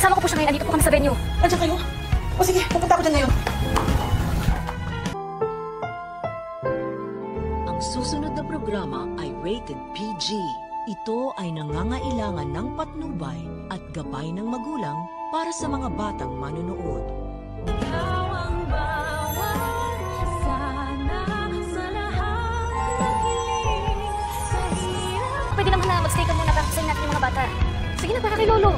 Kasama ko po siya ngayon. Andito po kami sa venue. Nandiyan kayo? O sige, pupunta ako dyan ngayon. Ang susunod na programa ay rated PG. Ito ay nangangailangan ng patnubay at gabay ng magulang para sa mga batang manonood. Ikaw ang bawat sana sa lahat ng hiling sa hirap. Pwede naman na mag-stay ka muna para kasayin natin yung mga bata. Sige na, para kay Lolo.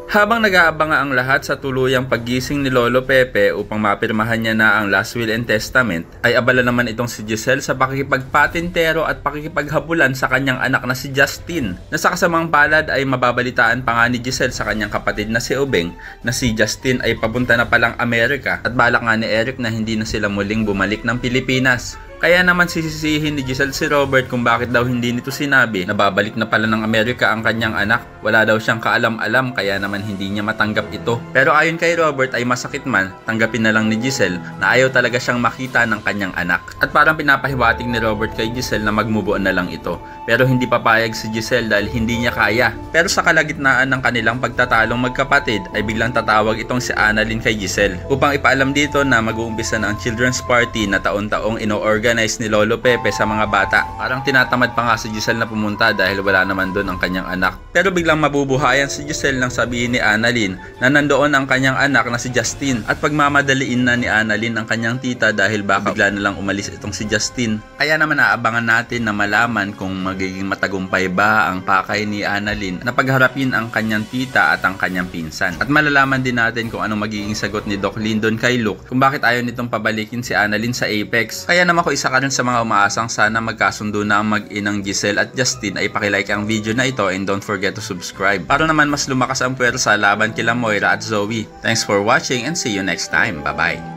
Habang nag-aabang ang lahat sa tuluyang paggising ni Lolo Pepe upang mapirmahan niya na ang last will and testament, ay abala naman itong si Giselle sa pakikipagpatintero at pakikipaghabulan sa kanyang anak na si Justin, na sa kasamang palad ay mababalitaan pa nga ni Giselle sa kanyang kapatid na si Obeng na si Justin ay papunta na palang Amerika at balak nga ni Eric na hindi na sila muling bumalik ng Pilipinas. Kaya naman sisisihin ni Giselle si Robert kung bakit daw hindi nito sinabi na babalik na pala ng Amerika ang kanyang anak. Wala daw siyang kaalam-alam kaya naman hindi niya matanggap ito. Pero ayon kay Robert ay masakit man, tanggapin na lang ni Giselle na ayaw talaga siyang makita ng kanyang anak. At parang pinapahiwatig ni Robert kay Giselle na mag-move on na lang ito. Pero hindi papayag si Giselle dahil hindi niya kaya. Pero sa kalagitnaan ng kanilang pagtatalong magkapatid ay biglang tatawag itong si Annalyn kay Giselle upang ipaalam dito na mag-uumpisa na ang children's party na taon-taong ino-organize ni Lolo Pepe sa mga bata. Parang tinatamad pa nga si Giselle na pumunta dahil wala naman doon ang kanyang anak. Pero biglang mabubuhayan si Giselle nang sabihin ni Annalyn na nandoon ang kanyang anak na si Justin at pagmamadaliin na ni Annalyn ang kanyang tita dahil baka bigla na lang umalis itong si Justin. Kaya naman aabangan natin na malaman kung magiging matagumpay ba ang pakay ni Annalyn na pagharapin ang kanyang tita at ang kanyang pinsan. At malalaman din natin kung anong magiging sagot ni Doc Lyndon kay Luke kung bakit ayaw nitong pabalikin si Annalyn sa Apex. Kaya naman ko isa ka rin sa mga umaasang sana magkasundo na ang mag-inang Giselle at Justin ay pakilike ang video na ito and don't forget to subscribe para naman mas lumakas ang puwersa laban kila Moira at Zoe. Thanks for watching and see you next time. Bye bye!